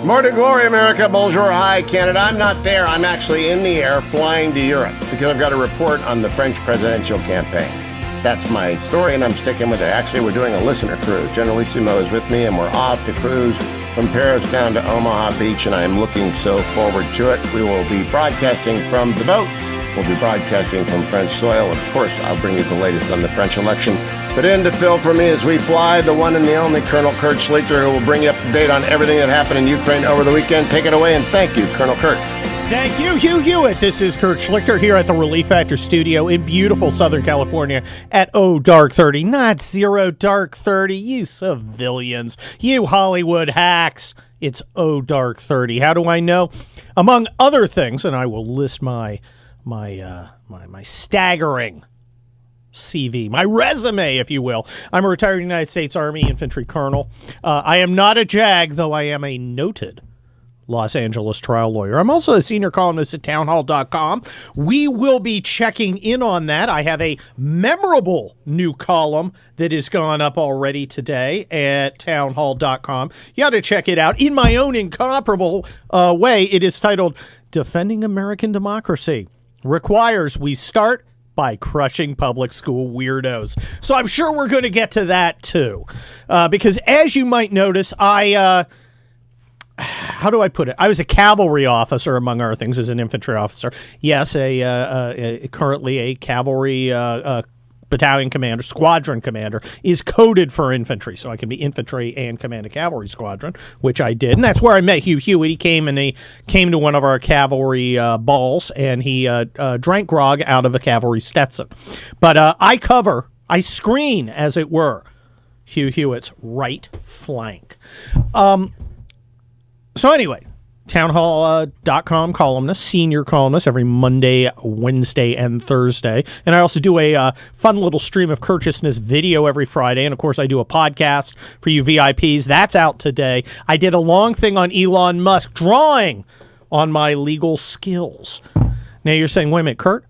Morning glory, America. Bonjour, hi, Canada. I'm not there. I'm actually in the air flying to Europe because I've got a report on the French presidential campaign. That's my story, and I'm sticking with it. Actually, we're doing a listener cruise. Generalissimo is with me, and we're off to cruise from Paris down to Omaha Beach, and I am looking so forward to it. We will be broadcasting from the boat. We'll be broadcasting from French soil. Of course, I'll bring you the latest on the French election. But in to fill for me as we fly, the one and the only Colonel Kurt Schlichter, who will bring you up to date on everything that happened in Ukraine over the weekend. Take it away, and thank you, Colonel Kurt. Thank you, Hugh Hewitt. This is Kurt Schlichter here at the Relief Factor studio in beautiful Southern California at Dark 30. Not zero Dark 30, you civilians, you Hollywood hacks. It's Dark 30. How do I know? Among other things, and I will list my staggering CV, my resume, if you will. I'm a retired United States Army infantry colonel. I am not a JAG, though I am a noted Los Angeles trial lawyer. I'm also a senior columnist at townhall.com. We will be checking in on that. I have a memorable new column that has gone up already today at townhall.com. You ought to check it out. In my own incomparable way, it is titled Defending American Democracy Requires We Start by Crushing Public School Weirdos. So I'm sure we're going to get to that too. Because as you might notice, how do I put it? I was a cavalry officer, among other things, as an infantry officer. Yes, currently a cavalry battalion commander, squadron commander, is coded for infantry. So I can be infantry and command a cavalry squadron, which I did. And that's where I met Hugh Hewitt. He came to one of our cavalry balls, and he drank grog out of a cavalry Stetson. But I screen, as it were, Hugh Hewitt's right flank. So anyway, townhall.com columnist, senior columnist, every Monday, Wednesday, and Thursday. And I also do a fun little stream of courteousness video every Friday. And, of course, I do a podcast for you VIPs. That's out today. I did a long thing on Elon Musk, drawing on my legal skills. Now, you're saying, wait a minute, Kurt,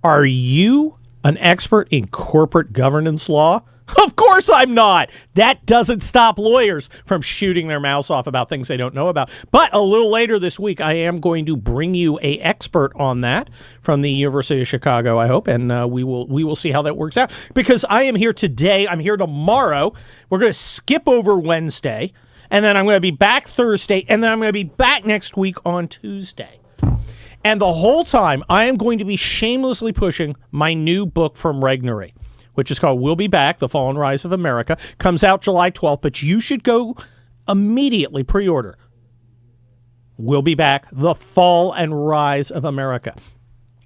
are you an expert in corporate governance law? Of course I'm not. That doesn't stop lawyers from shooting their mouths off about things they don't know about. But a little later this week, I am going to bring you an expert on that from the University of Chicago, I hope, and we will see how that works out. Because I am here today. I'm here tomorrow. We're going to skip over Wednesday, and then I'm going to be back Thursday, and then I'm going to be back next week on Tuesday. And the whole time, I am going to be shamelessly pushing my new book from Regnery, which is called We'll Be Back, The Fall and Rise of America. Comes out July 12th, but you should go immediately pre-order We'll Be Back, The Fall and Rise of America.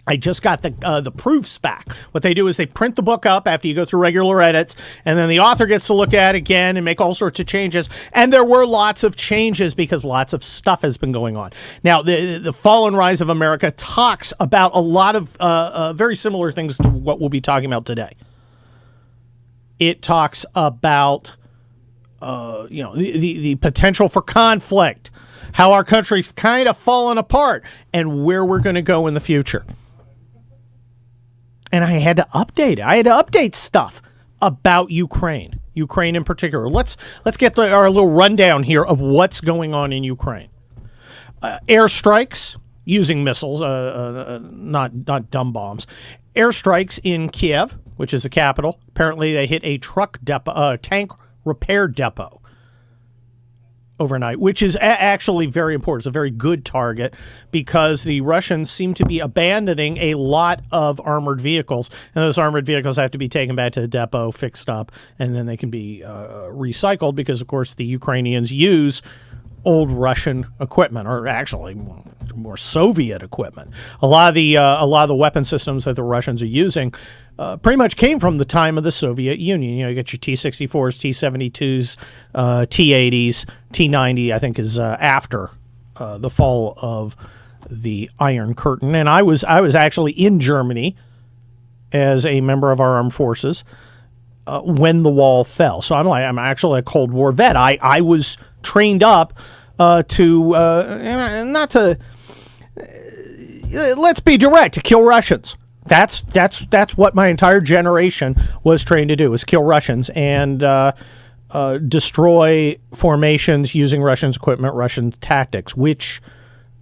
I just got the proofs back. What they do is they print the book up after you go through regular edits, and then the author gets to look at it again and make all sorts of changes. And there were lots of changes because lots of stuff has been going on. Now, the Fall and Rise of America talks about a lot of very similar things to what we'll be talking about today. It talks about, the potential for conflict, how our country's kind of fallen apart, and where we're going to go in the future. And I had to update it. I had to update stuff about Ukraine in particular. Let's get our little rundown here of what's going on in Ukraine. Airstrikes using missiles, not dumb bombs. Airstrikes in Kiev, which is the capital. Apparently, they hit a tank repair depot overnight, which is actually very important. It's a very good target because the Russians seem to be abandoning a lot of armored vehicles, and those armored vehicles have to be taken back to the depot, fixed up, and then they can be recycled because, of course, the Ukrainians use old Russian equipment, or actually more Soviet equipment. A lot of the weapon systems that the Russians are using pretty much came from the time of the Soviet Union. You get your T-64s, T-72s, T-80s, T-90, I think is after the fall of the Iron Curtain. And I was actually in Germany as a member of our armed forces when the wall fell. So I'm actually a Cold War vet. I was trained up let's be direct, to kill Russians. That's what my entire generation was trained to do, is kill Russians. And destroy formations using Russians' equipment, Russian tactics, which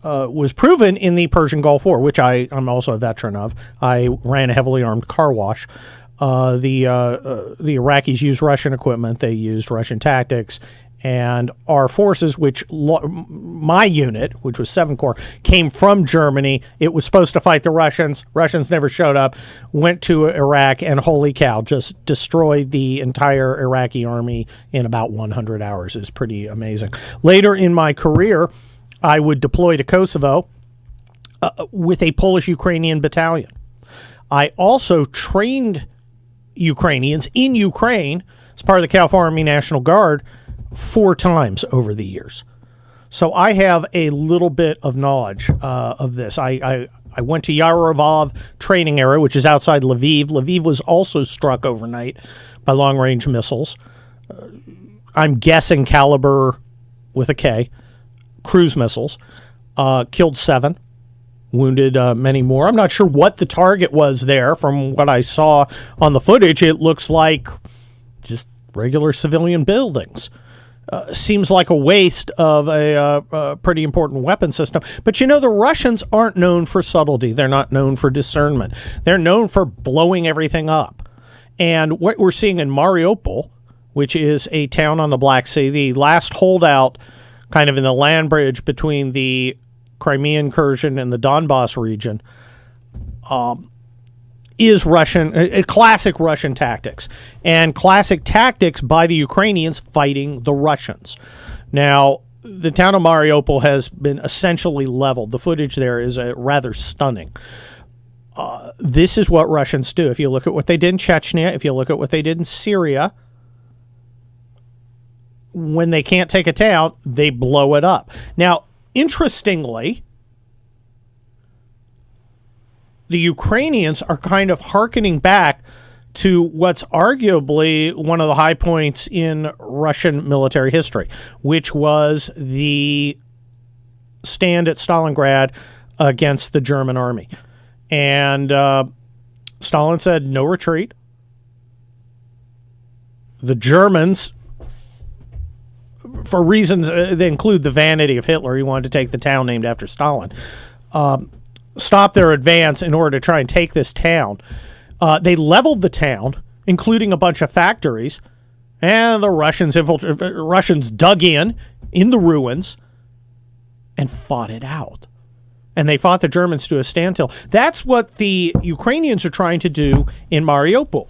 was proven in the Persian Gulf War, which I'm also a veteran of. I ran a heavily armed car wash. The Iraqis used Russian equipment. They used Russian tactics. And our forces, my unit, which was 7 Corps, came from Germany. It was supposed to fight the Russians. Russians never showed up, went to Iraq, and holy cow, just destroyed the entire Iraqi army in about 100 hours. It's pretty amazing. Later in my career, I would deploy to Kosovo with a Polish-Ukrainian battalion. I also trained Ukrainians in Ukraine as part of the KFOR Army National Guard 4 times over the years. So I have a little bit of knowledge of this. I went to Yarovov training area, which is outside Lviv. Lviv was also struck overnight by long-range missiles. I'm guessing caliber with a K, cruise missiles. Killed 7, wounded many more. I'm not sure what the target was there. From what I saw on the footage, it looks like just regular civilian buildings. Seems like a waste of a pretty important weapon system. But the Russians aren't known for subtlety. They're not known for discernment. They're known for blowing everything up. And what we're seeing in Mariupol, which is a town on the Black Sea, the last holdout kind of in the land bridge between the Crimea incursion and the Donbass region, is classic Russian tactics, and classic tactics by the Ukrainians fighting the Russians. Now, the town of Mariupol has been essentially leveled. The footage there is rather stunning. This is what Russians do. If you look at what they did in Chechnya, if you look at what they did in Syria, when they can't take a town, they blow it up. Now, interestingly, the Ukrainians are kind of hearkening back to what's arguably one of the high points in Russian military history, which was the stand at Stalingrad against the German army. And Stalin said, no retreat. The Germans, for reasons that include the vanity of Hitler, he wanted to take the town named after Stalin, stop their advance in order to try and take this town. They leveled the town, including a bunch of factories, and the Russians dug in the ruins and fought it out. And they fought the Germans to a standstill. That's what the Ukrainians are trying to do in Mariupol.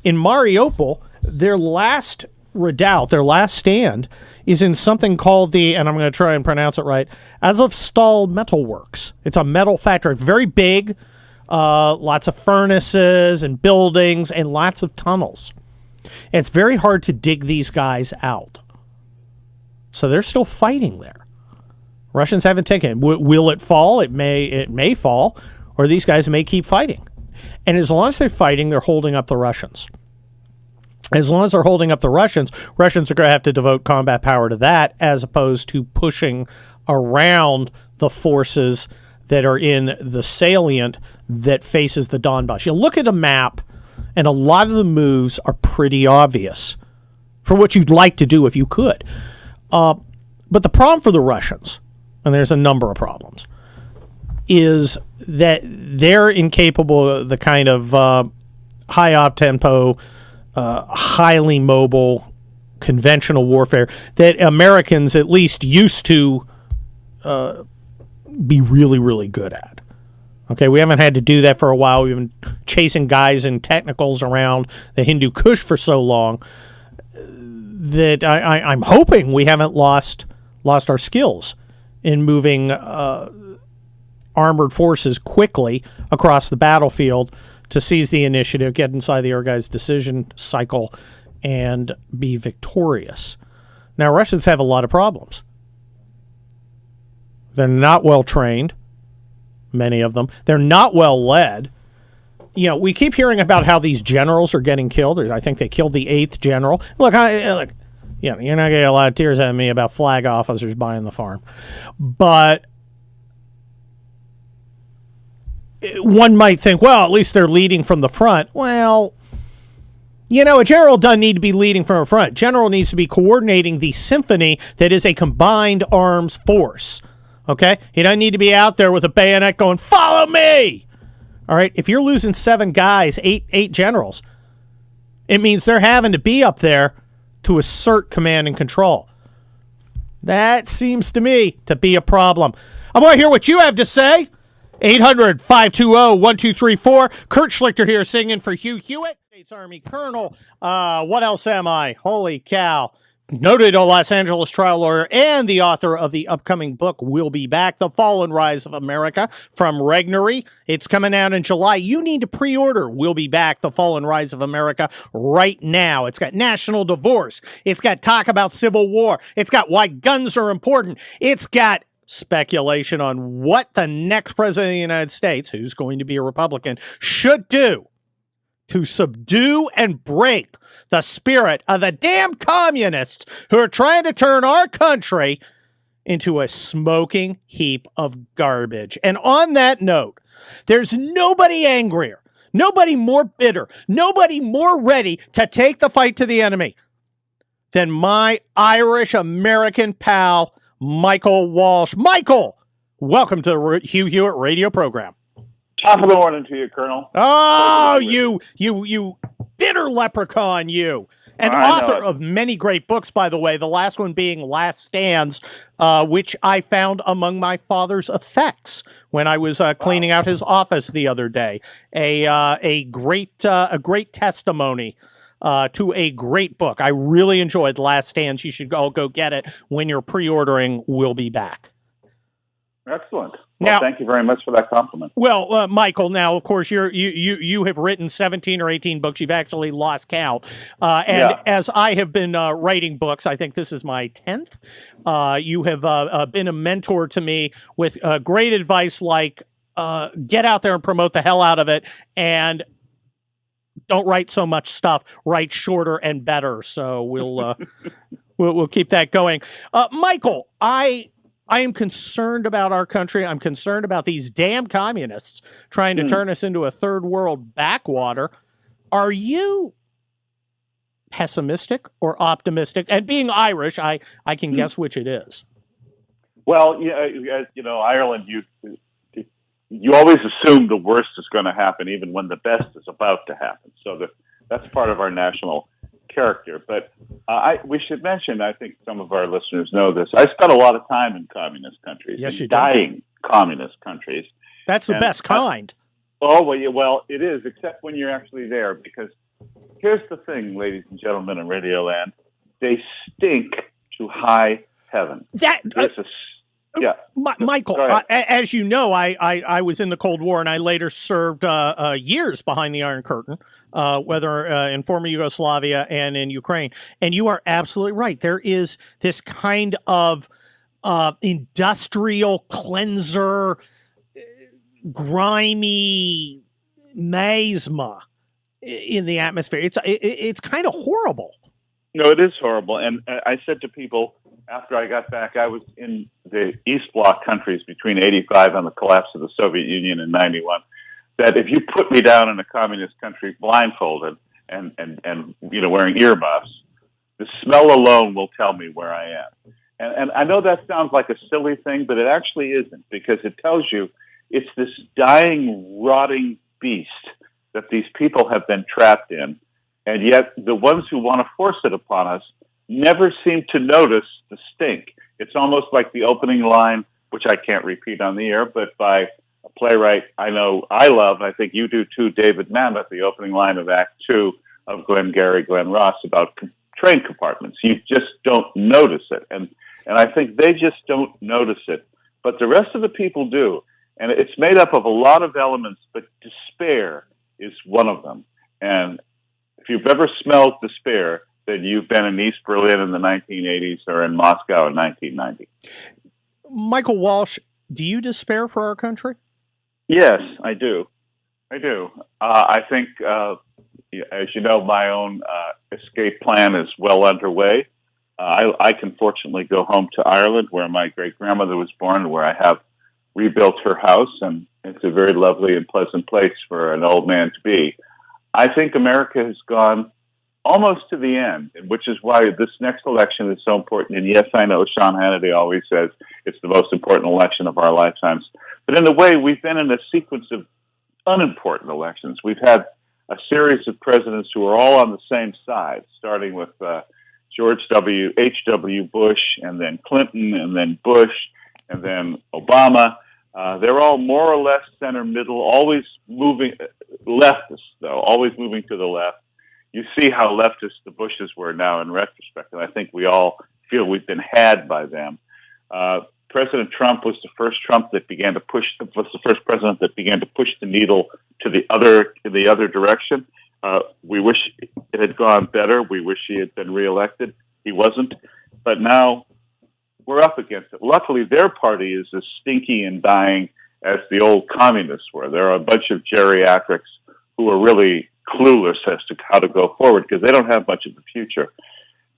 In Mariupol, their last redoubt, their last stand, is in something called and I'm going to try and pronounce it right, Azovstal Metal Works. It's a metal factory, very big, lots of furnaces and buildings and lots of tunnels. And it's very hard to dig these guys out. So they're still fighting there. Russians haven't taken it. Will it fall? It may fall, or these guys may keep fighting. And as long as they're fighting, they're holding up the Russians. As long as they're holding up the Russians are going to have to devote combat power to that, as opposed to pushing around the forces that are in the salient that faces the Donbass. You look at a map, and a lot of the moves are pretty obvious for what you'd like to do if you could. But the problem for the Russians, and there's a number of problems, is that they're incapable of the kind of high op-tempo, highly mobile, conventional warfare that Americans at least used to be really, really good at. Okay, we haven't had to do that for a while. We've been chasing guys in technicals around the Hindu Kush for so long that I'm hoping we haven't lost our skills in moving armored forces quickly across the battlefield to seize the initiative, get inside the other guy's decision cycle, and be victorious. Now, Russians have a lot of problems. They're not well trained, many of them. They're not well led. We keep hearing about how these generals are getting killed. I think they killed the 8th general. Look, you're not going to get a lot of tears out of me about flag officers buying the farm. But one might think, well, at least they're leading from the front. Well, A general doesn't need to be leading from a front. General needs to be coordinating the symphony that is a combined arms force. Okay? He doesn't need to be out there with a bayonet going, follow me! All right? If you're losing 7 guys, eight generals, it means they're having to be up there to assert command and control. That seems to me to be a problem. I want to hear what you have to say. 800-520-1234. Kurt Schlichter here singing for Hugh Hewitt, States Army Colonel. What else am I? Holy cow. Noted Los Angeles trial lawyer and the author of the upcoming book, We'll Be Back, The Fall and Rise of America from Regnery. It's coming out in July. You need to pre-order We'll Be Back, The Fall and Rise of America right now. It's got national divorce. It's got talk about Civil War. It's got why guns are important. It's got speculation on what the next president of the United States, who's going to be a Republican, should do to subdue and break the spirit of the damn communists who are trying to turn our country into a smoking heap of garbage. And on that note, there's nobody angrier, nobody more bitter, nobody more ready to take the fight to the enemy than my Irish-American pal, Michael Walsh. Michael, welcome to the Hugh Hewitt radio program. Top of the morning to you, Colonel. Oh, you bitter leprechaun, you. An author of many great books, by the way, the last one being Last Stands, which I found among my father's effects when I was cleaning out his office the other day. A great testimony to a great book. I really enjoyed Last Stands. You should all go get it when you're pre-ordering We'll Be Back. Excellent. Well, thank you very much for that compliment. Well, Michael, now, of course, you have written 17 or 18 books. You've actually lost count. As I have been writing books, I think this is my 10th. You have been a mentor to me with great advice like get out there and promote the hell out of it, and don't write so much stuff. Write shorter and better. So we'll keep that going. Michael, I am concerned about our country. I'm concerned about these damn communists trying to turn us into a third world backwater. Are you pessimistic or optimistic? And being Irish, I can guess which it is. Well, as you know, Ireland, you always assume the worst is going to happen, even when the best is about to happen. So that's part of our national character. But we should mention, I think some of our listeners know this, I spent a lot of time in communist countries. Yes, you dying communist countries. That's the best kind. Well, it is, except when you're actually there, because here's the thing, ladies and gentlemen in Radio Land, they stink to high heaven. Michael, as you know, I was in the Cold War, and I later served years behind the Iron Curtain, whether in former Yugoslavia and in Ukraine. And you are absolutely right. There is this kind of industrial cleanser, grimy miasma in the atmosphere. It's kind of horrible. No, it is horrible. And I said to people, after I got back, I was in the East Bloc countries between 85 and the collapse of the Soviet Union in 91, that if you put me down in a communist country blindfolded and wearing earmuffs, the smell alone will tell me where I am. And I know that sounds like a silly thing, but it actually isn't, because it tells you it's this dying, rotting beast that these people have been trapped in, and yet the ones who want to force it upon us never seem to notice the stink. It's almost like the opening line, which I can't repeat on the air, but by a playwright I know I love, I think you do too, David Mamet, the opening line of Act 2 of Glenn Ross about train compartments. You just don't notice it. And I think they just don't notice it. But the rest of the people do. And it's made up of a lot of elements, but despair is one of them. And if you've ever smelled despair, then you've been in East Berlin in the 1980s or in Moscow in 1990. Michael Walsh, do you despair for our country? Yes, I do. I think, as you know, my own escape plan is well underway. I can fortunately go home to Ireland, where my great-grandmother was born, where I have rebuilt her house, and it's a very lovely and pleasant place for an old man to be. I think America has gone almost to the end, which is why this next election is so important. And yes, I know Sean Hannity always says it's the most important election of our lifetimes. But in a way, we've been in a sequence of unimportant elections. We've had a series of presidents who are all on the same side, starting with George H.W. Bush, and then Clinton, and then Bush, and then Obama. They're all more or less center middle, always moving leftists, though, always moving to the left. You see how leftist the Bushes were now in retrospect, and I think we all feel we've been had by them. President Trump was the first Trump that began to push. Was the first president that began to push the needle to the other direction. We wish it had gone better. We wish he had been reelected. He wasn't, but now we're up against it. Luckily, their party is as stinky and dying as the old communists were. There are a bunch of geriatrics who are really clueless as to how to go forward because they don't have much of a future.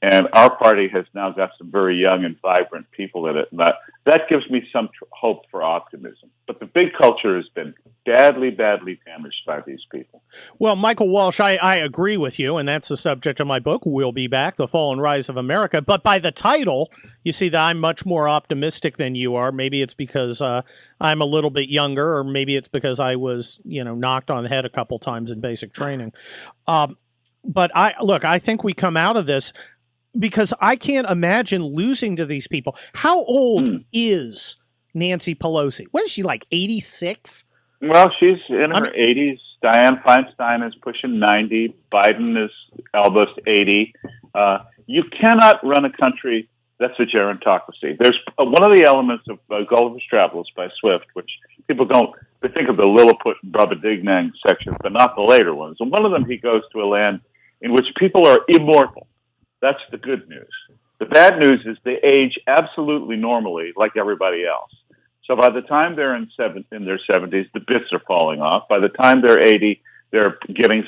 And our party has now got some very young and vibrant people in it. And that gives me some hope for optimism. But the big culture has been badly, badly damaged by these people. Well, Michael Walsh, I agree with you, and that's the subject of my book, We'll Be Back, The Fall and Rise of America. But by the title, you see that I'm much more optimistic than you are. Maybe it's because I'm a little bit younger, or maybe it's because I was, knocked on the head a couple times in basic training. But I think we come out of this because I can't imagine losing to these people. How old is Nancy Pelosi? What is she, like 86? Well, she's in her 80s. Dianne Feinstein is pushing 90. Biden is almost 80. You cannot run a country that's a gerontocracy. There's one of the elements of Gulliver's Travels by Swift, which people don't, they think of the Lilliput and Brobdingnag sections, but not the later ones. And one of them, he goes to a land in which people are immortal. That's the good news. The bad news is they age absolutely normally, like everybody else. So by the time they're in their 70s, the bits are falling off. By the time they're 80, they're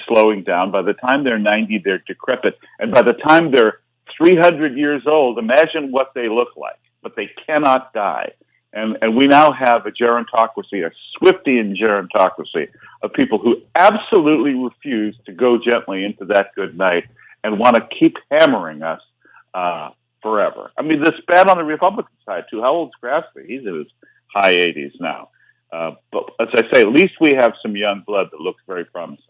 slowing down. By the time they're 90, they're decrepit. And by the time they're 300 years old, imagine what they look like. But they cannot die. And we now have a gerontocracy, a Swiftian gerontocracy of people who absolutely refuse to go gently into that good night and want to keep hammering us forever. I mean, this bad on the Republican side, too. How old's Grassley? He's in his high 80s now. But as I say, at least we have some young blood that looks very promising.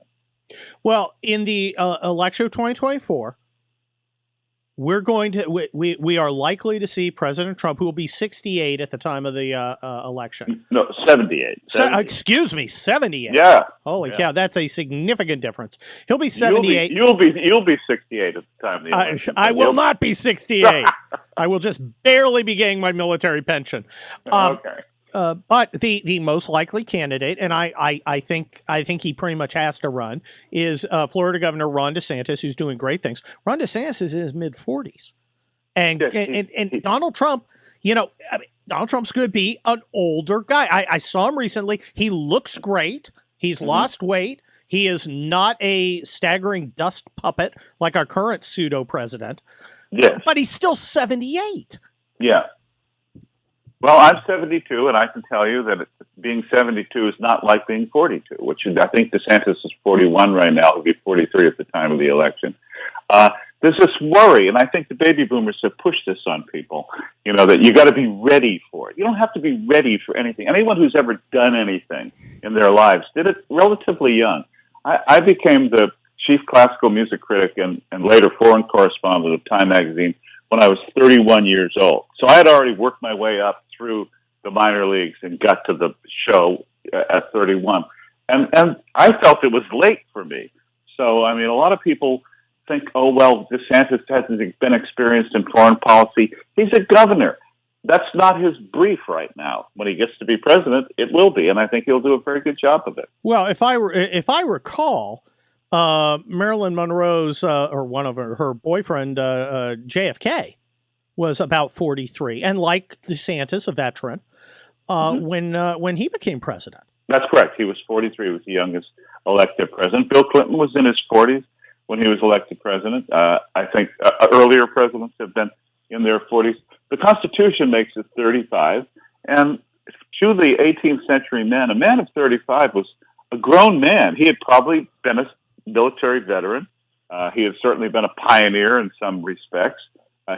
Well, in the election of 2024, we're going to we are likely to see President Trump, who will be 68 at the time of the election. No, 78. Excuse me, 78. Yeah. Holy cow, that's a significant difference. He'll be 78. You'll be 68 at the time of the election. I will not be 68. I will just barely be getting my military pension. Okay. But the most likely candidate, and I think he pretty much has to run, is Florida Governor Ron DeSantis, who's doing great things. Ron DeSantis is in his mid-40s, and Donald Trump, Donald Trump's going to be an older guy. I saw him recently. He looks great. He's lost weight. He is not a staggering dust puppet like our current pseudo president. Yes, but he's still 78. Yeah. Well, I'm 72, and I can tell you that being 72 is not like being 42, which I think DeSantis is 41 right now. He'll be 43 at the time of the election. There's this worry, and I think the baby boomers have pushed this on people, that you got to be ready for it. You don't have to be ready for anything. Anyone who's ever done anything in their lives did it relatively young. I became the chief classical music critic and later foreign correspondent of Time magazine when I was 31 years old. So I had already worked my way up through the minor leagues and got to the show at 31. And I felt it was late for me. So, I mean, a lot of people think, oh, well, DeSantis hasn't been experienced in foreign policy. He's a governor. That's not his brief right now. When he gets to be president, it will be. And I think he'll do a very good job of it. Well, if I recall, Marilyn Monroe's or one of her boyfriend, JFK, was about 43, and like DeSantis, a veteran, when he became president. That's correct. He was 43. He was the youngest elected president. Bill Clinton was in his 40s when he was elected president. I think earlier presidents have been in their 40s. The Constitution makes it 35, and to the 18th century man, a man of 35 was a grown man. He had probably been a military veteran. He has certainly been a pioneer in some respects.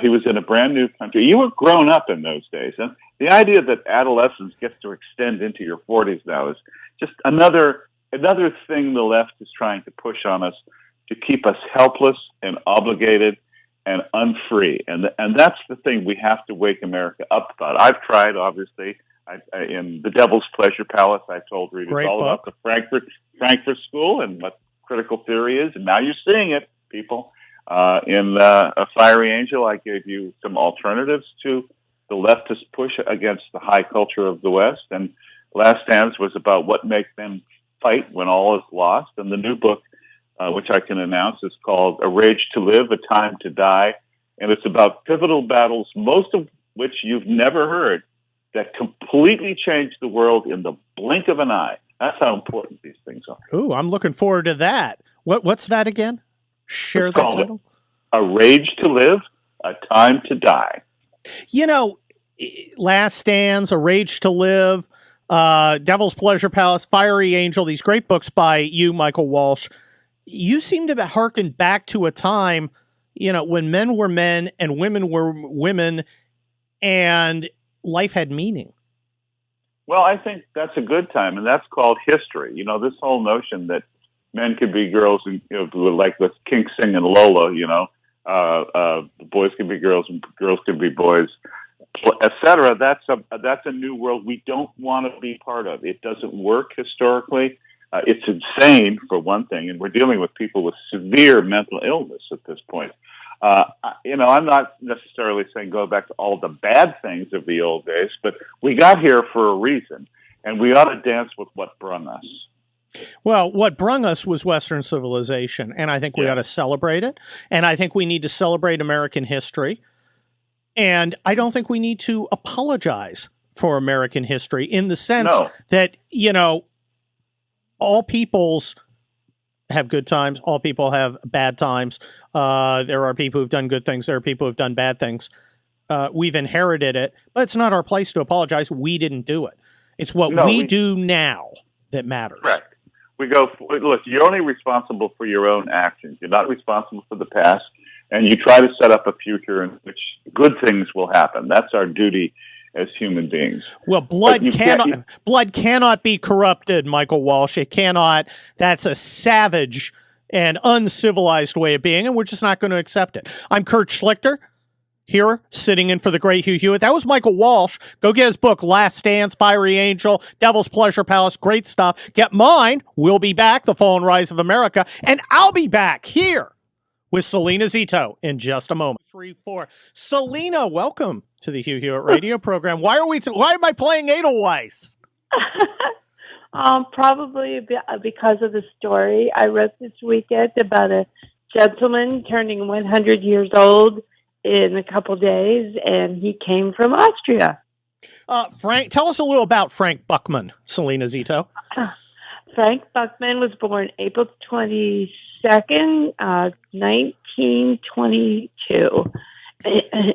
He was in a brand new country. You were grown up in those days. And the idea that adolescence gets to extend into your 40s now is just another thing the left is trying to push on us to keep us helpless and obligated and unfree. And that's the thing we have to wake America up about. I've tried, obviously. In The Devil's Pleasure Palace, I told readers all about the Frankfurt School and what critical theory is. And now you're seeing it, people. In A Fiery Angel, I gave you some alternatives to the leftist push against the high culture of the West. And Last Stands was about what makes them fight when all is lost. And the new book, which I can announce, is called A Rage to Live, A Time to Die. And it's about pivotal battles, most of which you've never heard, that completely changed the world in the blink of an eye. That's how important these things are. Ooh, I'm looking forward to that. What's that again? Share that title. A Rage to Live, A Time to Die. You know, Last Stands, A Rage to Live, Devil's Pleasure Palace, Fiery Angel, these great books by you, Michael Walsh. You seem to harken back to a time, when men were men and women were women and life had meaning. Well, I think that's a good time, and that's called history. This whole notion that men could be girls, and like with King Sing and Lola, boys can be girls and girls can be boys, etc. That's a new world we don't want to be part of. It doesn't work historically. It's insane, for one thing, and we're dealing with people with severe mental illness at this point. I'm not necessarily saying go back to all the bad things of the old days, but we got here for a reason, and we ought to dance with what brung us. Well, what brung us was Western civilization, and I think we ought to celebrate it, and I think we need to celebrate American history, and I don't think we need to apologize for American history in the sense that, all peoples have good times. All people have bad times. There are people who've done good things. There are people who've done bad things. We've inherited it, but it's not our place to apologize. We didn't do it. It's what we do now that matters. Right. We go, look, you're only responsible for your own actions. You're not responsible for the past, and you try to set up a future in which good things will happen. That's our duty as human beings. Well, blood cannot be corrupted, Michael Walsh. It cannot. That's a savage and uncivilized way of being, and we're just not going to accept it. I'm Kurt Schlichter, here sitting in for the great Hugh Hewitt. That was Michael Walsh. Go get his book, Last Stands, Fiery Angel, Devil's Pleasure Palace. Great stuff. Get mine. We'll be back, The Fall and Rise of America, and I'll be back here with Salena Zito in just a moment. 3, 4. Salena, welcome to the Hugh Hewitt radio program. Why am I playing Edelweiss? Probably because of the story I wrote this weekend about a gentleman turning 100 years old in a couple days, and he came from Austria. Frank, tell us a little about Frank Buckman, Salena Zito. Frank Buckman was born April 22nd, 1922,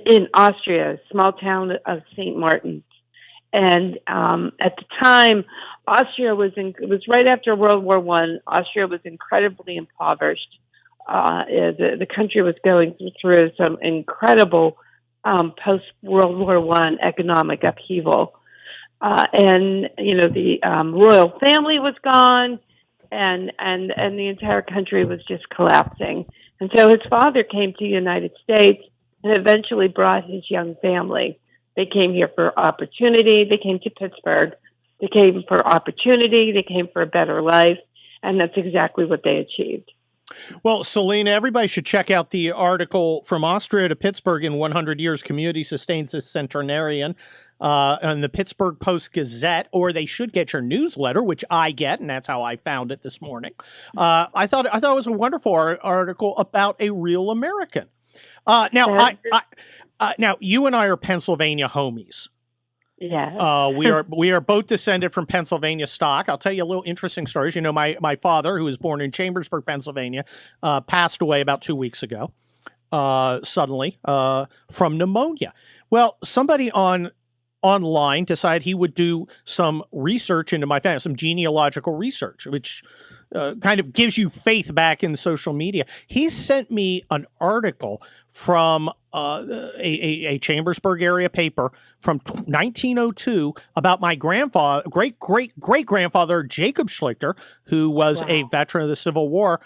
in Austria, a small town of St. Martin. And at the time, Austria it was right after World War I. Austria was incredibly impoverished. The country was going through some incredible post-World War I economic upheaval. And the royal family was gone, and the entire country was just collapsing. And so his father came to the United States and eventually brought his young family. They came here for opportunity. They came to Pittsburgh. They came for opportunity. They came for a better life. And that's exactly what they achieved. Well, Salena, everybody should check out the article From Austria to Pittsburgh in 100 Years, Community Sustains the Centenarian on the Pittsburgh Post-Gazette, or they should get your newsletter, which I get, and that's how I found it this morning. I thought it was a wonderful article about a real American. Now, you and I are Pennsylvania homies. Yeah. We are both descended from Pennsylvania stock. I'll tell you a little interesting story. You know, my father, who was born in Chambersburg, Pennsylvania, passed away about 2 weeks ago, suddenly, from pneumonia. Well, somebody online decided he would do some research into my family, some genealogical research, which kind of gives you faith back in social media. He sent me an article from a Chambersburg area paper from 1902 about my great-great-great-grandfather, Jacob Schlichter, who was a veteran of the Civil War.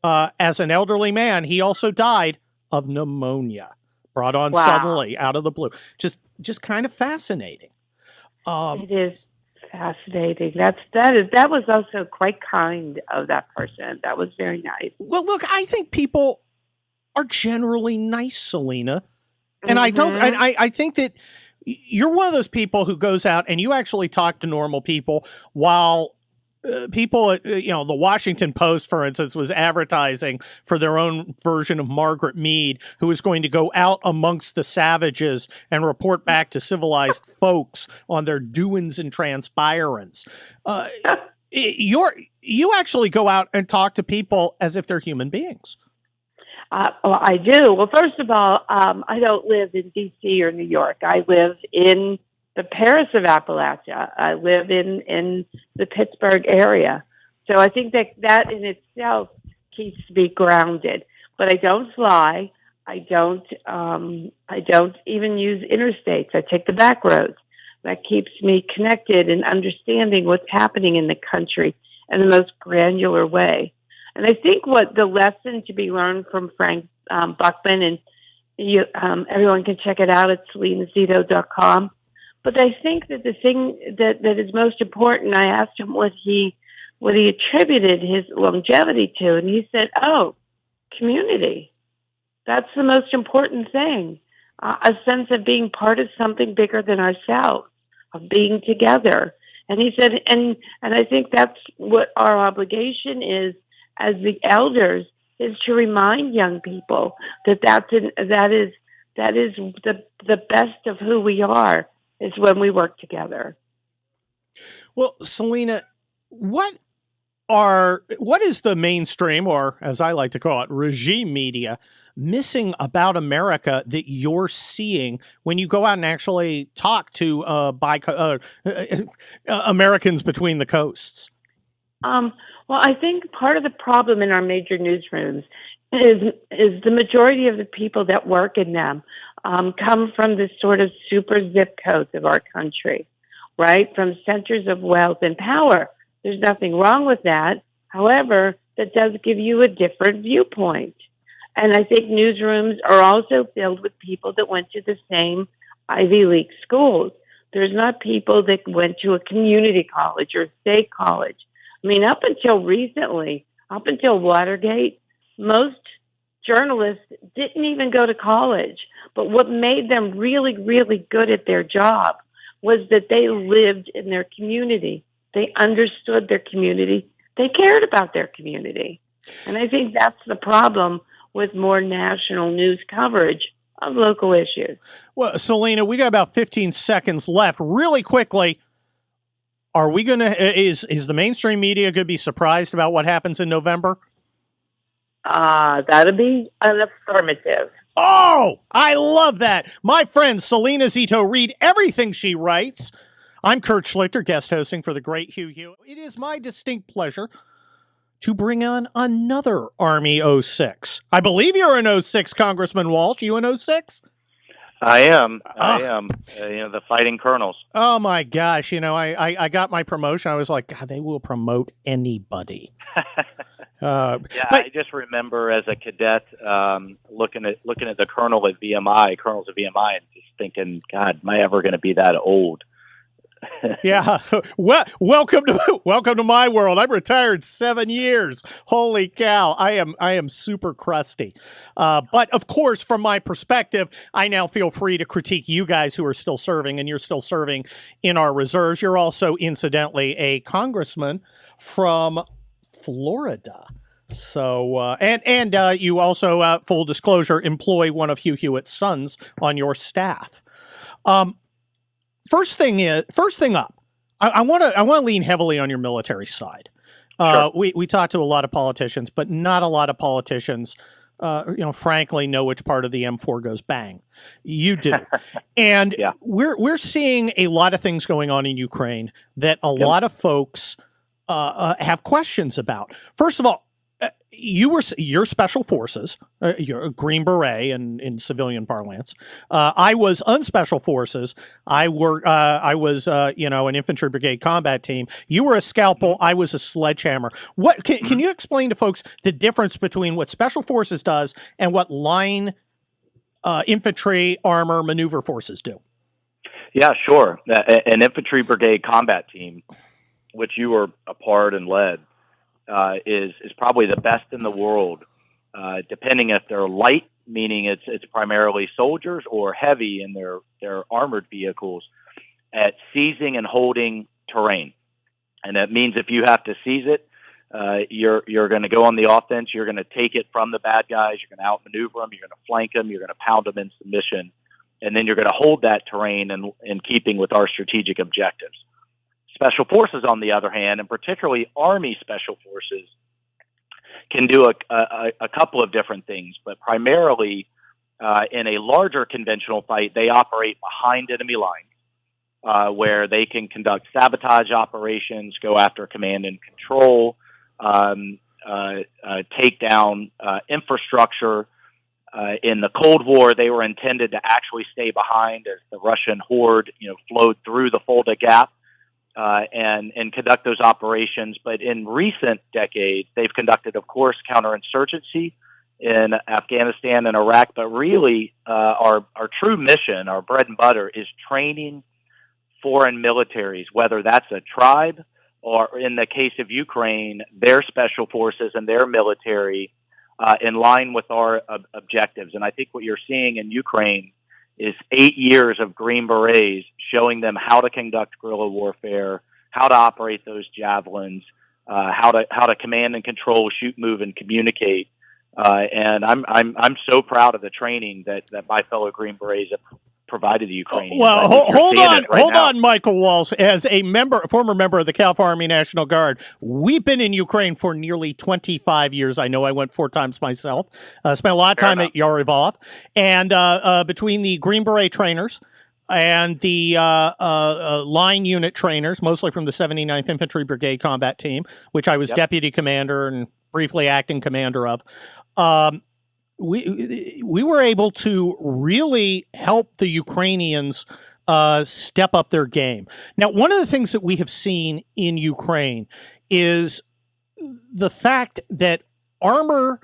As an elderly man, he also died of pneumonia, brought on suddenly out of the blue. Just kind of fascinating. It is fascinating. That was also quite kind of that person. That was very nice. Well, look, I think people are generally nice, Salena, and I don't. And I think that you're one of those people who goes out and you actually talk to normal people, while people, the Washington Post, for instance, was advertising for their own version of Margaret Mead, who was going to go out amongst the savages and report back to civilized folks on their doings and transpirings. You actually go out and talk to people as if they're human beings. Well, I do. Well, first of all, I don't live in D.C. or New York. I live in the Paris of Appalachia. I live in the Pittsburgh area. So I think that in itself keeps me grounded. But I don't fly. I don't even use interstates. I take the back roads. That keeps me connected and understanding what's happening in the country in the most granular way. And I think what the lesson to be learned from Frank Buckman, and everyone can check it out at SalenaZito.com. But I think that the thing that is most important, I asked him what he attributed his longevity to, and he said, community. That's the most important thing. A sense of being part of something bigger than ourselves, of being together. And he said, and I think that's what our obligation is as the elders, is to remind young people that is the best of who we are, is when we work together. Well, Salena, what is the mainstream, or as I like to call it, regime media, missing about America that you're seeing when you go out and actually talk to Americans between the coasts? Well, I think part of the problem in our major newsrooms is the majority of the people that work in them come from the sort of super zip codes of our country, right? From centers of wealth and power. There's nothing wrong with that. However, that does give you a different viewpoint. And I think newsrooms are also filled with people that went to the same Ivy League schools. There's not people that went to a community college or a state college. I mean, up until recently, up until Watergate, most journalists didn't even go to college. But what made them really, really good at their job was that they lived in their community. They understood their community. They cared about their community. And I think that's the problem with more national news coverage of local issues. Well, Salena, we got about 15 seconds left. Really quickly, are we going to, is the mainstream media going to be surprised about what happens in November? That'll be an affirmative. Oh, I love that. My friend Salena Zito, read everything she writes. I'm Kurt Schlichter, guest hosting for the great Hugh. It is my distinct pleasure to bring on another Army 06. I believe you're an 06, Congressman Walsh. You an 06? I am. The fighting colonels. Oh my gosh! I got my promotion. I was like, God, they will promote anybody. I just remember as a cadet looking at the colonels at VMI, and just thinking, God, am I ever going to be that old? Yeah. Well, welcome to my world. I'm retired 7 years. Holy cow. I am super crusty. But of course, from my perspective, I now feel free to critique you guys who are still serving, and you're still serving in our reserves. You're also, incidentally, a congressman from Florida. So, and you also, full disclosure, employ one of Hugh Hewitt's sons on your staff. First thing up, I want to lean heavily on your military side. Sure. We talk to a lot of politicians, but not a lot of politicians, frankly, know which part of the M4 goes bang. You do, and we're seeing a lot of things going on in Ukraine that a lot of folks have questions about. First of all, you're special forces, you're a Green Beret in civilian parlance. I was unspecial forces. I was an infantry brigade combat team. You were a scalpel. I was a sledgehammer. What can you explain to folks the difference between what special forces does and what line infantry, armor, maneuver forces do? Yeah, sure. An infantry brigade combat team, which you were a part and led, is probably the best in the world, depending if they're light, meaning it's primarily soldiers, or heavy in their armored vehicles, at seizing and holding terrain. And that means if you have to seize it, you're going to go on the offense. You're going to take it from the bad guys. You're going to outmaneuver them. You're going to flank them. You're going to pound them in submission, and then you're going to hold that terrain in keeping with our strategic objectives. Special forces, on the other hand, and particularly Army Special Forces, can do a couple of different things, but primarily in a larger conventional fight, they operate behind enemy lines, where they can conduct sabotage operations, go after command and control, take down infrastructure. In the Cold War, they were intended to actually stay behind as the Russian horde, flowed through the Fulda Gap. And conduct those operations. But in recent decades, they've conducted, of course, counterinsurgency in Afghanistan and Iraq. But really, our true mission, our bread and butter, is training foreign militaries, whether that's a tribe or, in the case of Ukraine, their special forces and their military in line with our objectives. And I think what you're seeing in Ukraine is 8 years of Green Berets showing them how to conduct guerrilla warfare, how to operate those javelins, how to command and control, shoot, move, and communicate. And I'm so proud of the training that my fellow Green Berets have provided the Ukrainians. Well, hold on, Michael Walsh. As a former member of the California Army National Guard, we've been in Ukraine for nearly 25 years. I know I went 4 times myself. Spent a lot of time at Yarivov. And between the Green Beret trainers and the line unit trainers, mostly from the 79th Infantry Brigade Combat Team, which I was deputy commander and briefly acting commander of, we were able to really help the Ukrainians step up their game. Now, one of the things that we have seen in Ukraine is the fact that armor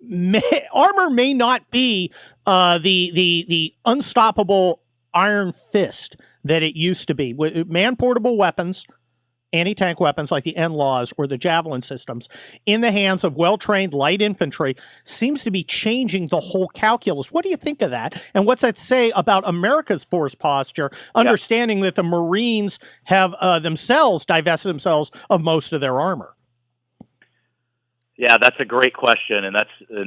may not be the unstoppable iron fist that it used to be. Man-portable weapons, anti-tank weapons like the NLAWs or the Javelin systems in the hands of well-trained light infantry seems to be changing the whole calculus. What do you think of that? And what's that say about America's force posture, understanding that the Marines have themselves divested themselves of most of their armor? Yeah, that's a great question, and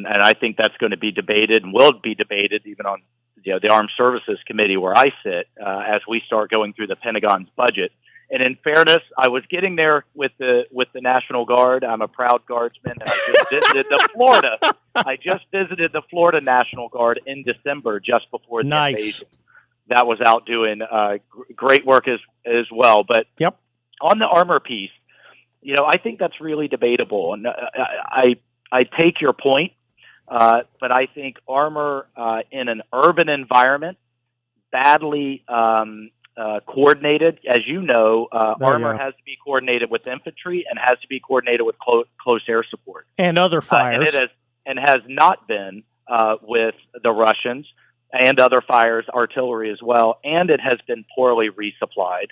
I think that's going to be debated and will be debated even on the Armed Services Committee where I sit as we start going through the Pentagon's budget. And in fairness, I was getting there with the National Guard. I'm a proud Guardsman, and I just visited the Florida National Guard in December, just before the invasion. That was out doing great work as well. But on the armor piece, I think that's really debatable, and I take your point. But I think armor in an urban environment, badly coordinated, as you know, armor has to be coordinated with infantry and has to be coordinated with close air support and other fires, and has not been with the Russians and other fires, artillery as well, and it has been poorly resupplied.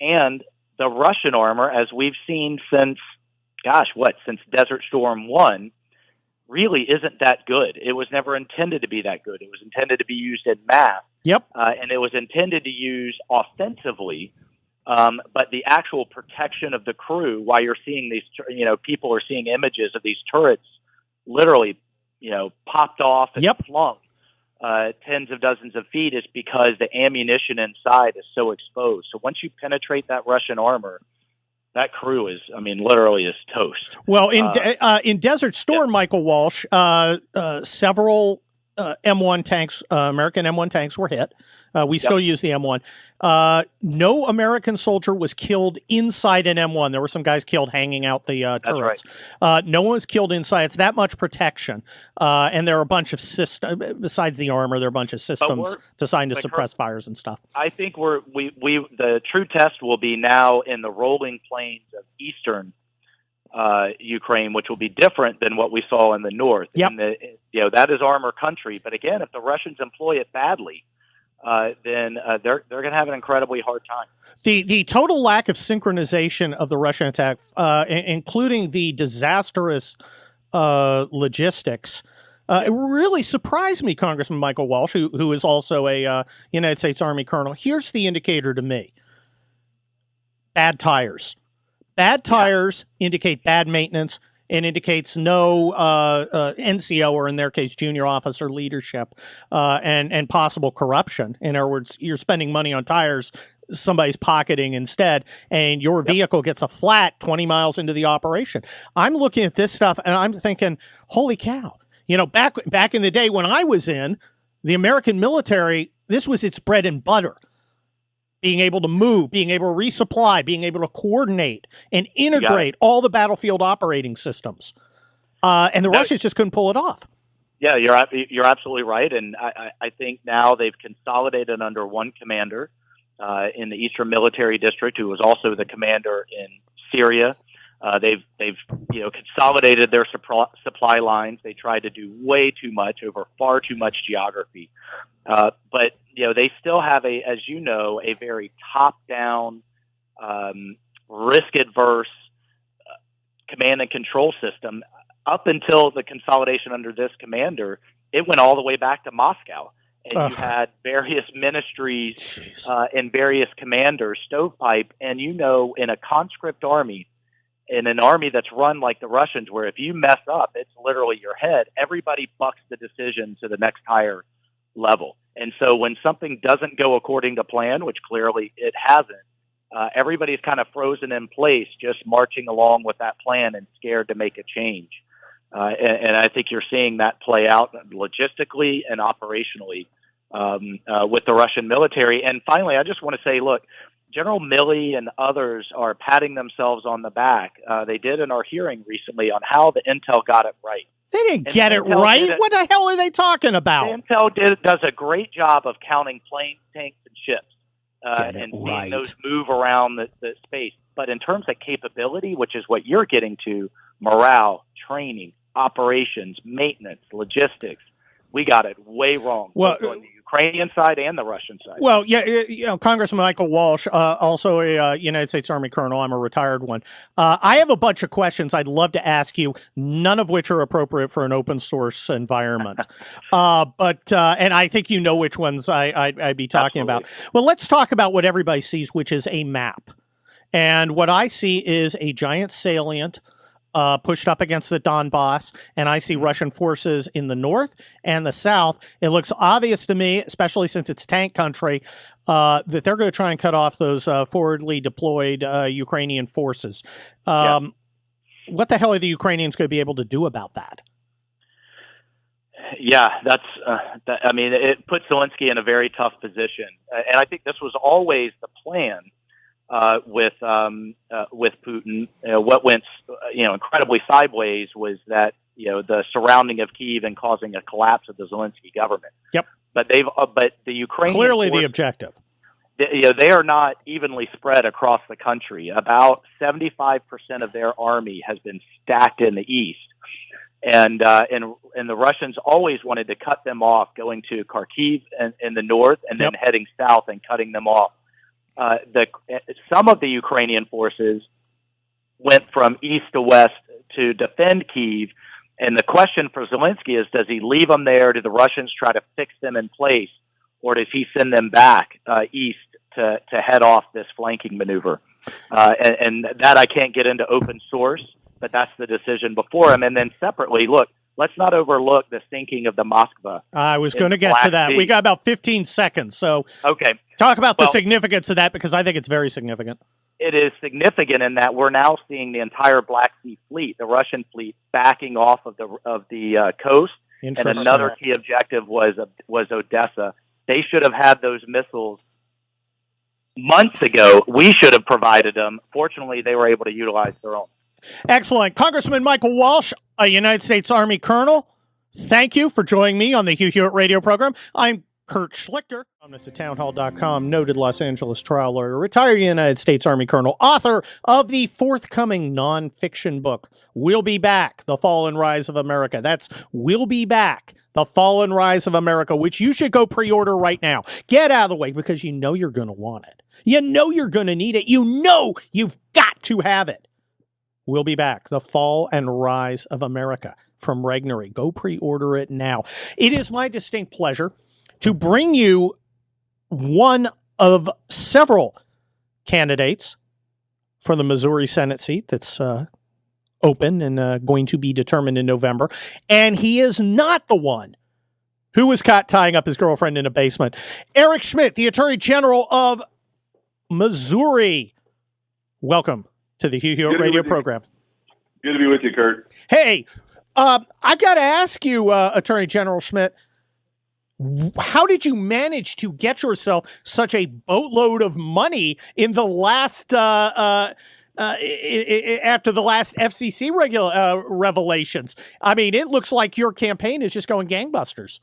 And the Russian armor, as we've seen since Desert Storm 1, really isn't that good. It was never intended to be that good. It was intended to be used in mass. And it was intended to use offensively, but the actual protection of the crew, while you're seeing these, people are seeing images of these turrets literally, popped off and flung tens of dozens of feet, is because the ammunition inside is so exposed. So once you penetrate that Russian armor, that crew is, literally is toast. Well, in Desert Storm, Michael Walsh, several M1 tanks, American M1 tanks were hit. We still use the M1. No American soldier was killed inside an M1. There were some guys killed hanging out the turrets. Right. No one was killed inside. It's that much protection. And there are a bunch of systems, besides the armor, there are a bunch of systems designed to suppress fires and stuff. I think the true test will be now in the rolling plains of eastern Ukraine, which will be different than what we saw in the north. Yep. That is armor country. But again, if the Russians employ it badly, then they're going to have an incredibly hard time. The total lack of synchronization of the Russian attack, including the disastrous logistics, it really surprised me, Congressman Michael Walsh, who is also a United States Army colonel. Here's the indicator to me. Bad tires. Bad tires indicate bad maintenance and indicates no NCO, or in their case, junior officer leadership, and possible corruption. In other words, you're spending money on tires somebody's pocketing instead, and your vehicle gets a flat 20 miles into the operation. I'm looking at this stuff, and I'm thinking, holy cow. Back in the day when I was in the American military, this was its bread and butter. Being able to move, being able to resupply, being able to coordinate and integrate all the battlefield operating systems. And the Russians just couldn't pull it off. Yeah, you're absolutely right. And I think now they've consolidated under one commander in the Eastern Military District, who was also the commander in Syria. They've consolidated their supply lines. They tried to do way too much over far too much geography. But they still have a very top-down, risk-adverse command and control system. Up until the consolidation under this commander, it went all the way back to Moscow. And you had various ministries and various commanders, stovepipe, and in a conscript army, in an army that's run like the Russians, where if you mess up, it's literally your head, everybody bucks the decision to the next higher level. And so when something doesn't go according to plan, which clearly it hasn't, everybody's kind of frozen in place, just marching along with that plan and scared to make a change. And I think you're seeing that play out logistically and operationally with the Russian military. And finally, I just want to say, look, General Milley and others are patting themselves on the back. They did in our hearing recently on how the intel got it right. They didn't get it right. What the hell are they talking about? The intel does a great job of counting planes, tanks, and ships and seeing those move around the space. But in terms of capability, which is what you're getting to, morale, training, operations, maintenance, logistics, we got it way wrong. Both on the Ukrainian side and the Russian side. Well, Congressman Michael Walsh, also a United States Army colonel. I'm a retired one. I have a bunch of questions I'd love to ask you, none of which are appropriate for an open source environment. But I think you know which ones I'd be talking about. Well, let's talk about what everybody sees, which is a map. And what I see is a giant salient pushed up against the Donbass, and I see Russian forces in the north and the south. It looks obvious to me, especially since it's tank country, that they're going to try and cut off those forwardly deployed Ukrainian forces. What the hell are the Ukrainians going to be able to do about that? Yeah, it puts Zelensky in a very tough position. And I think this was always the plan. With Putin, what went incredibly sideways was that the surrounding of Kyiv and causing a collapse of the Zelensky government. Yep. But the Ukrainian clearly forces, the objective. They are not evenly spread across the country. About 75% of their army has been stacked in the east, and the Russians always wanted to cut them off, going to Kharkiv in the north, and then heading south and cutting them off. Some of the Ukrainian forces went from east to west to defend Kyiv, and the question for Zelensky is, does he leave them there? Do the Russians try to fix them in place, or does he send them back east to head off this flanking maneuver? And that I can't get into open source, but that's the decision before him. And then separately, look, let's not overlook the sinking of the Moskva. I was going to get to that. We got about 15 seconds, so talk about the significance of that, because I think it's very significant. It is significant in that we're now seeing the entire Black Sea fleet, the Russian fleet, backing off of the coast And Interesting. another key objective was Odessa. They should have had those missiles months ago. We should have provided them. Fortunately, they were able to utilize their own. Excellent. Congressman Michael Walsh, a United States Army colonel, thank you for joining me on the Hugh Hewitt radio program. I'm Kurt Schlichter. I'm this at townhall.com, noted Los Angeles trial lawyer, retired United States Army colonel, author of the forthcoming nonfiction book, We'll Be Back, The Fall and Rise of America. That's We'll Be Back, The Fall and Rise of America, which you should go pre-order right now. Get out of the way because you know you're going to want it. You know you're going to need it. You know you've got to have it. We'll Be Back, The Fall and Rise of America from Regnery. Go pre-order it now. It is my distinct pleasure to bring you one of several candidates for the Missouri Senate seat that's open and going to be determined in November. And he is not the one who was caught tying up his girlfriend in a basement. Eric Schmitt, the Attorney General of Missouri. Welcome to the Hugh Hewitt radio program. Good to be with you, Kurt. Hey, I've got to ask you, Attorney General Schmitt, how did you manage to get yourself such a boatload of money in the last after the last FCC revelations? I mean, it looks like your campaign is just going gangbusters.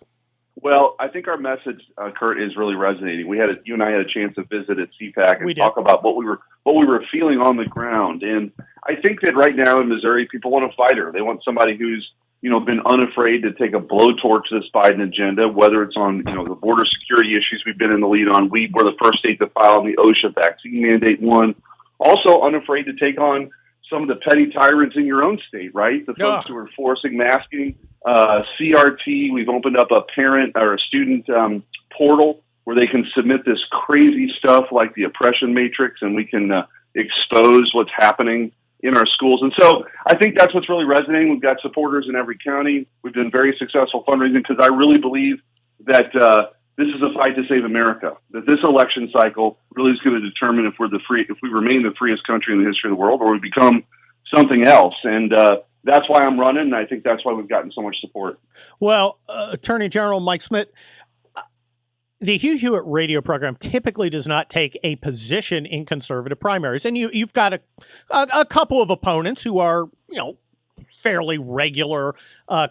Well, I think our message, Kurt, is really resonating. You and I had a chance to visit at CPAC and talk about what we were feeling on the ground. And I think that right now in Missouri, people want a fighter. They want somebody who's been unafraid to take a blowtorch to this Biden agenda, whether it's on, the border security issues we've been in the lead on. We were the first state to file on the OSHA vaccine mandate one. Also unafraid to take on some of the petty tyrants in your own state, right? The folks who are forcing masking, CRT. We've opened up a parent or a student portal where they can submit this crazy stuff like the oppression matrix, and we can expose what's happening in our schools. And so I think that's what's really resonating. We've got supporters in every county. We've been very successful fundraising because I really believe that this is a fight to save America, that this election cycle really is going to determine if we remain the freest country in the history of the world or we become something else. And that's why I'm running, and I think that's why we've gotten so much support. Well, Attorney General Mike Schmitt, the Hugh Hewitt radio program typically does not take a position in conservative primaries. And you've got a couple of opponents who are, fairly regular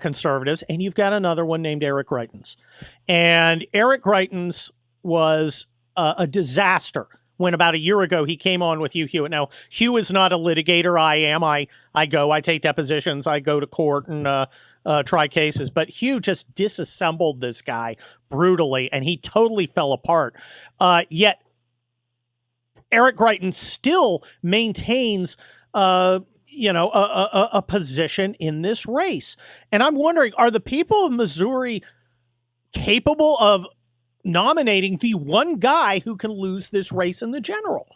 conservatives, and you've got another one named Eric Greitens. And Eric Greitens was a disaster when about a year ago he came on with Hugh Hewitt. Now, Hugh is not a litigator. I am. I take depositions, I go to court and try cases. But Hugh just disassembled this guy brutally, and he totally fell apart. Yet Eric Greitens still maintains a position in this race. And I'm wondering, are the people of Missouri capable of nominating the one guy who can lose this race in the general?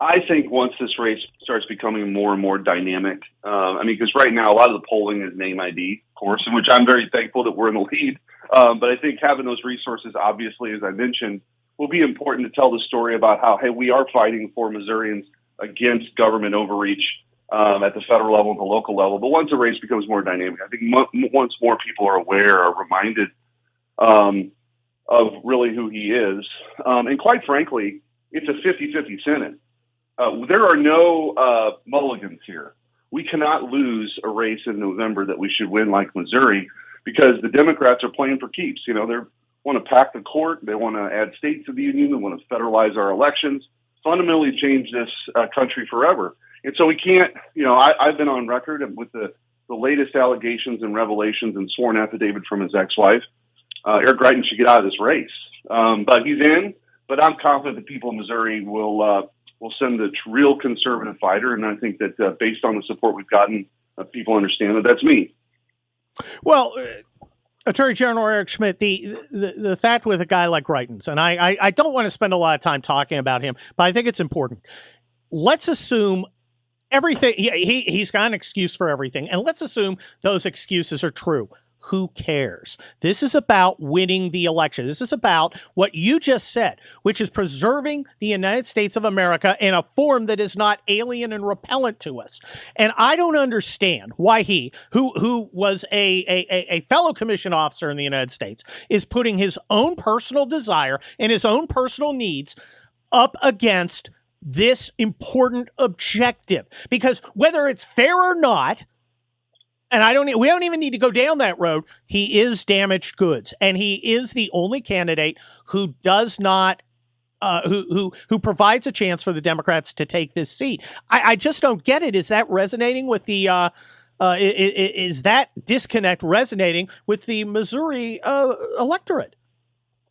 I think once this race starts becoming more and more dynamic, because right now a lot of the polling is name ID, of course, in which I'm very thankful that we're in the lead. But I think having those resources, obviously, as I mentioned, will be important to tell the story about how, hey, we are fighting for Missourians against government overreach at the federal level and the local level. But once the race becomes more dynamic, I think once more people are aware, are reminded of really who he is. And quite frankly, it's a 50-50 Senate. There are no mulligans here. We cannot lose a race in November that we should win like Missouri because the Democrats are playing for keeps. They want to pack the court. They want to add states to the union. They want to federalize our elections, fundamentally change this country forever. And so we can't, I've been on record with the latest allegations and revelations and sworn affidavit from his ex-wife. Eric Greitens should get out of this race. But he's in, but I'm confident the people of Missouri will send a real conservative fighter. And I think that based on the support we've gotten, people understand that that's me. Well, Attorney General Eric Schmitt, the fact with a guy like Greitens, and I don't want to spend a lot of time talking about him, but I think it's important. Let's assume everything, he's got an excuse for everything, and let's assume those excuses are true. who cares? This is about winning the election. This is about what you just said, which is preserving the United States of America in a form that is not alien and repellent to us. And I don't understand why he, who was a fellow commissioned officer in the United States, is putting his own personal desire and his own personal needs up against this important objective. Because whether it's fair or not, and we don't even need to go down that road, he is damaged goods, and he is the only candidate who does not who provides a chance for the Democrats to take this seat. I just don't get it. Is that resonating with the is that disconnect resonating with the Missouri electorate?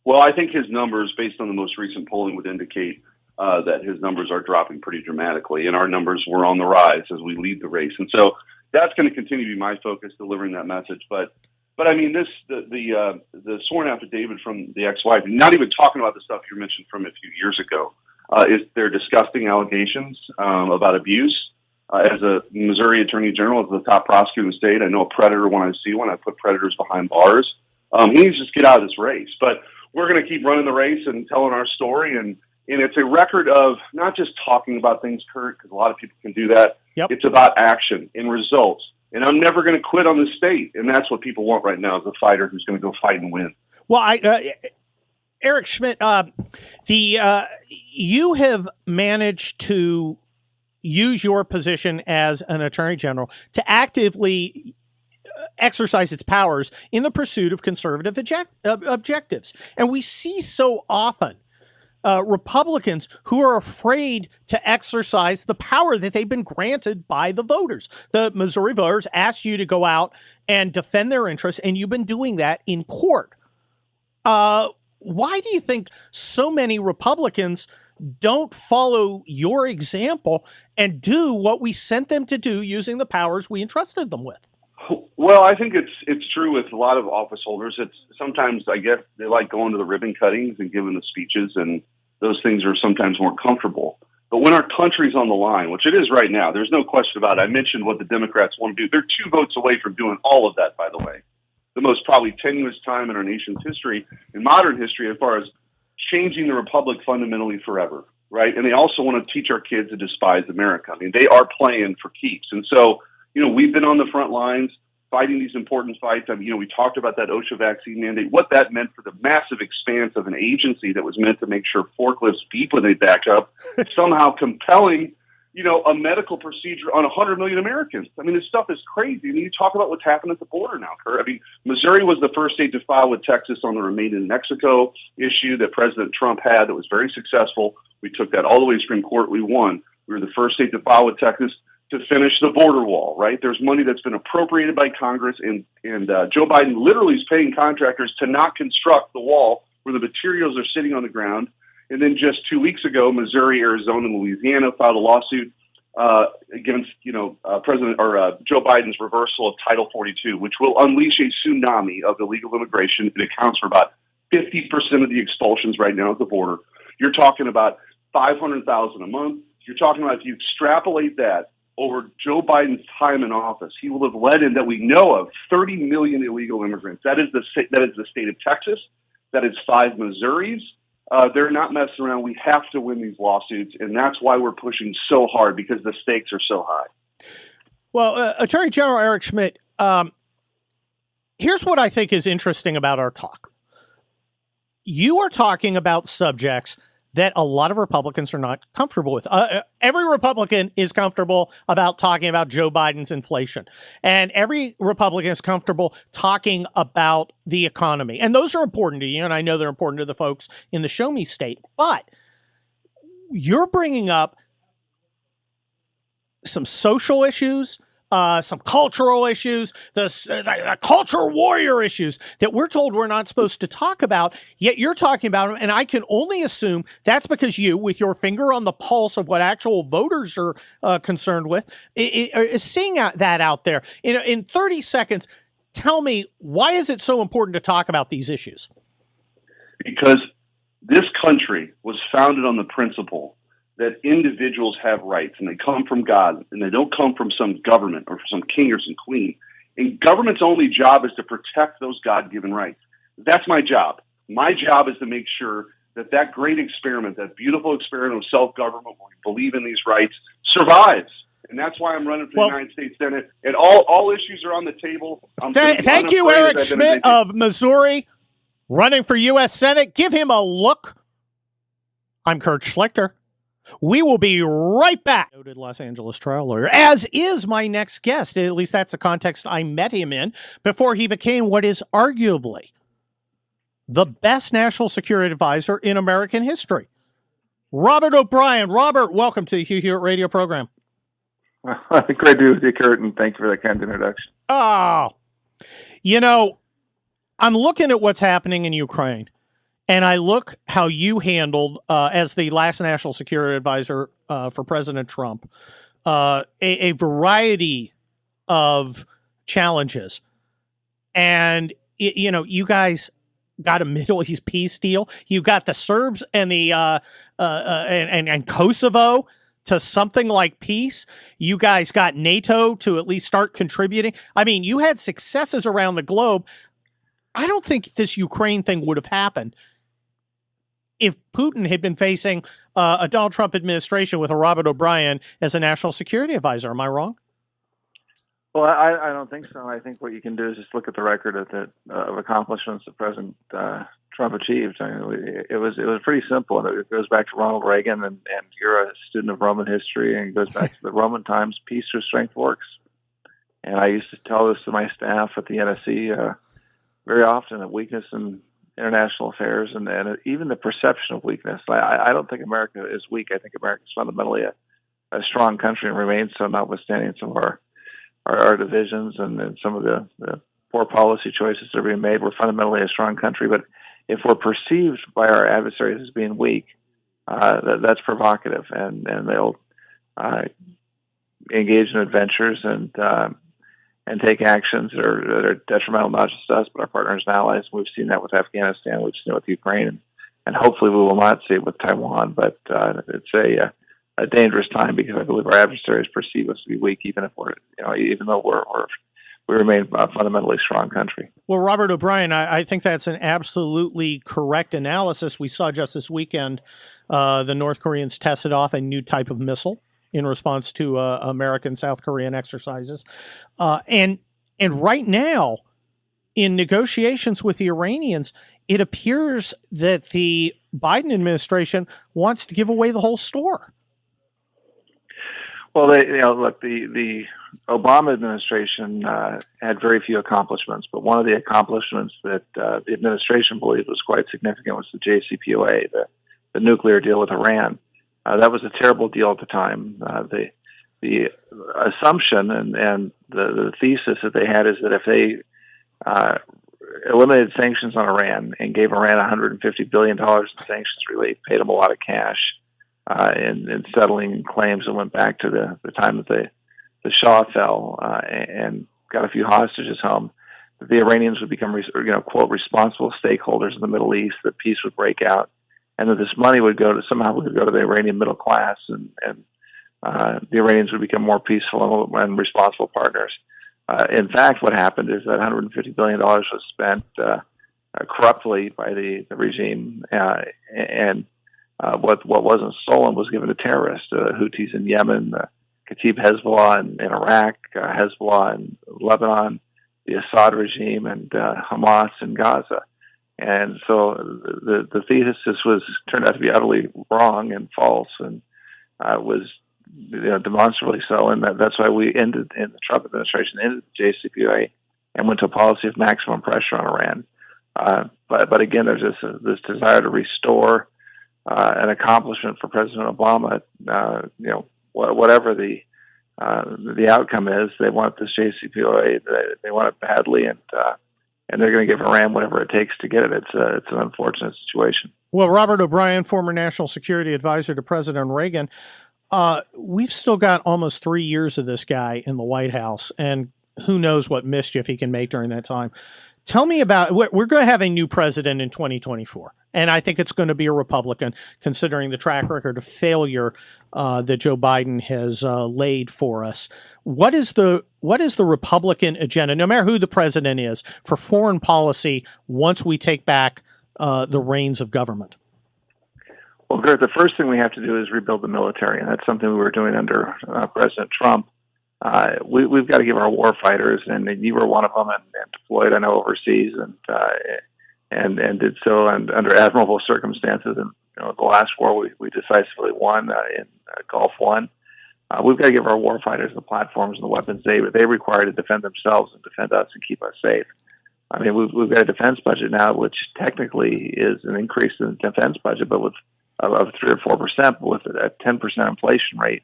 Well, I think his numbers, based on the most recent polling, would indicate that his numbers are dropping pretty dramatically, and our numbers were on the rise as we lead the race. And so that's going to continue to be my focus, delivering that message. But I mean, the sworn affidavit from the ex-wife, not even talking about the stuff you mentioned from a few years ago, is they're disgusting allegations about abuse. As a Missouri Attorney General, as the top prosecutor in the state, I know a predator when I see one. I put predators behind bars. He needs to just get out of this race. But we're going to keep running the race and telling our story. And it's a record of not just talking about things, Kurt, because a lot of people can do that. Yep. It's about action and results. And I'm never going to quit on the state. And that's what people want right now, is a fighter who's going to go fight and win. Well, Eric Schmitt, you have managed to use your position as an attorney general to actively exercise its powers in the pursuit of conservative objectives. And we see so often Republicans who are afraid to exercise the power that they've been granted by the voters. The Missouri voters asked you to go out and defend their interests, and you've been doing that in court. Why do you think so many Republicans don't follow your example and do what we sent them to do using the powers we entrusted them with? Well, I think it's true with a lot of office holders. It's sometimes, I guess, they like going to the ribbon cuttings and giving the speeches, and those things are sometimes more comfortable. But when our country's on the line, which it is right now, there's no question about it. I mentioned what the Democrats want to do. They're 2 votes away from doing all of that, by the way. The most probably tenuous time in our nation's history, in modern history, as far as changing the republic fundamentally forever, right? And they also want to teach our kids to despise America. I mean, they are playing for keeps. And so, we've been on the front lines fighting these important fights. I mean, we talked about that OSHA vaccine mandate, what that meant for the massive expanse of an agency that was meant to make sure forklifts beep when they back up, somehow compelling, a medical procedure on 100 million Americans. I mean, this stuff is crazy. I mean, you talk about what's happened at the border now, Kurt. I mean, Missouri was the first state to file with Texas on the Remain in Mexico issue that President Trump had that was very successful. We took that all the way to Supreme Court. We won. We were the first state to file with Texas to finish the border wall, right? There's money that's been appropriated by Congress, and Joe Biden literally is paying contractors to not construct the wall where the materials are sitting on the ground. And then just 2 weeks ago, Missouri, Arizona, and Louisiana filed a lawsuit against, President or Joe Biden's reversal of Title 42, which will unleash a tsunami of illegal immigration. It accounts for about 50% of the expulsions right now at the border. You're talking about 500,000 a month. You're talking about, if you extrapolate that over Joe Biden's time in office, he will have led in, that we know of, 30 million illegal immigrants. That is the state of Texas. That is 5 Missouris. They're not messing around. We have to win these lawsuits, and that's why we're pushing so hard, because the stakes are so high. Well, Attorney General Eric Schmitt, here's what I think is interesting about our talk. You are talking about subjects that a lot of Republicans are not comfortable with. Every Republican is comfortable about talking about Joe Biden's inflation. And every Republican is comfortable talking about the economy. And those are important to you, and I know they're important to the folks in the Show Me State. But you're bringing up some social issues, some cultural issues, the culture warrior issues that we're told we're not supposed to talk about, yet you're talking about them. And I can only assume that's because you, with your finger on the pulse of what actual voters are concerned with, is seeing that out there. In 30 seconds, tell me, why is it so important to talk about these issues? Because this country was founded on the principle that individuals have rights, and they come from God, and they don't come from some government or some king or some queen. And government's only job is to protect those God-given rights. That's my job. My job is to make sure that great experiment, that beautiful experiment of self-government where we believe in these rights, survives. And that's why I'm running for the United States Senate. And all issues are on the table. Thank you, Eric Schmitt of Missouri, running for U.S. Senate. Give him a look. I'm Kurt Schlichter. We will be right back. Noted Los Angeles trial lawyer, as is my next guest. At least that's the context I met him in before he became what is arguably the best national security advisor in American history. Robert O'Brien. Robert, welcome to the Hugh Hewitt radio program. Great to be with you, Kurt, and thank you for that kind introduction. Oh, I'm looking at what's happening in Ukraine, and I look how you handled, as the last national security advisor for President Trump, a variety of challenges. And, you guys got a Middle East peace deal. You got the Serbs and the and Kosovo to something like peace. You guys got NATO to at least start contributing. I mean, you had successes around the globe. I don't think this Ukraine thing would have happened if Putin had been facing a Donald Trump administration with a Robert O'Brien as a national security advisor. Am I wrong? Well, I don't think so. I think what you can do is just look at the record of accomplishments that President Trump achieved. I mean, it was pretty simple. It goes back to Ronald Reagan, and you're a student of Roman history, and it goes back to the Roman times. Peace through strength works. And I used to tell this to my staff at the NSC very often, that weakness in international affairs and even the perception of weakness. I don't think America is weak. I think America is fundamentally a strong country and remains so, notwithstanding some of our divisions and some of the poor policy choices that are being made. We're fundamentally a strong country, but if we're perceived by our adversaries as being weak, that's provocative, and they'll engage in adventures and take actions that are detrimental not just to us, but our partners and allies. We've seen that with Afghanistan. We've seen it with Ukraine, and hopefully we will not see it with Taiwan. But it's a dangerous time, because I believe our adversaries perceive us to be weak, even though we remain a fundamentally strong country. Well, Robert O'Brien, I think that's an absolutely correct analysis. We saw just this weekend the North Koreans tested off a new type of missile in response to American South Korean exercises. And right now, in negotiations with the Iranians, it appears that the Biden administration wants to give away the whole store. Well, the Obama administration had very few accomplishments, but one of the accomplishments that the administration believed was quite significant was the JCPOA, the nuclear deal with Iran. That was a terrible deal at the time. The assumption and the thesis that they had is that if they eliminated sanctions on Iran and gave Iran $150 billion in sanctions relief, paid them a lot of cash, in settling claims that went back to the time that the Shah fell, and got a few hostages home, that the Iranians would become, quote, responsible stakeholders in the Middle East, that peace would break out, and that this money would go to the Iranian middle class, and the Iranians would become more peaceful and responsible partners. In fact, what happened is that $150 billion was spent corruptly by the regime, and what wasn't stolen was given to terrorists, Houthis in Yemen, Kataib Hezbollah in Iraq, Hezbollah in Lebanon, the Assad regime, and Hamas in Gaza. And so the thesis turned out to be utterly wrong and false, and was demonstrably so. And that's why we ended, in the Trump administration, ended the JCPOA and went to a policy of maximum pressure on Iran. But again, there's this desire to restore an accomplishment for President Obama. Whatever the outcome is, they want this JCPOA. They want it badly, and they're going to give Iran whatever it takes to get it. It's an unfortunate situation. Well, Robert O'Brien, former national security advisor to President Reagan, we've still got almost 3 years of this guy in the White House, and who knows what mischief he can make during that time. Tell me about, we're going to have a new president in 2024, and I think it's going to be a Republican, considering the track record of failure that Joe Biden has laid for us. What is the Republican agenda, no matter who the president is, for foreign policy once we take back the reins of government? Well, Gert, the first thing we have to do is rebuild the military, and that's something we were doing under President Trump. We've got to give our war fighters, and you were one of them, and deployed, I know, overseas, and did so under admirable circumstances. And the last war we decisively won in Gulf One. We've got to give our war fighters the platforms and the weapons they require to defend themselves and defend us and keep us safe. I mean, we've got a defense budget now, which technically is an increase in the defense budget, but of 3 or 4%, but with a 10% inflation rate,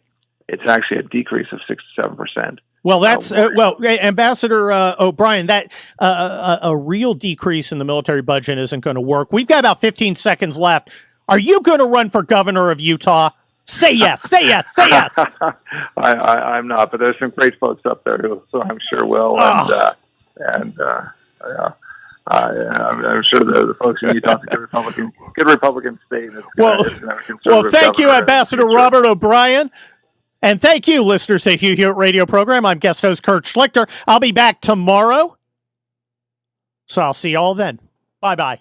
it's actually a decrease of 6 to 7%. Well, that's Ambassador O'Brien. That a real decrease in the military budget isn't going to work. We've got about 15 seconds left. Are you going to run for governor of Utah? Say yes. Say yes. Say yes. I'm not, but there's some great folks up there who, so I'm sure will. I'm sure the folks in Utah are good Republican state. Well, thank you, Ambassador Robert O'Brien. And thank you, listeners to Hugh Hewitt Radio Program. I'm guest host Kurt Schlichter. I'll be back tomorrow, so I'll see you all then. Bye-bye.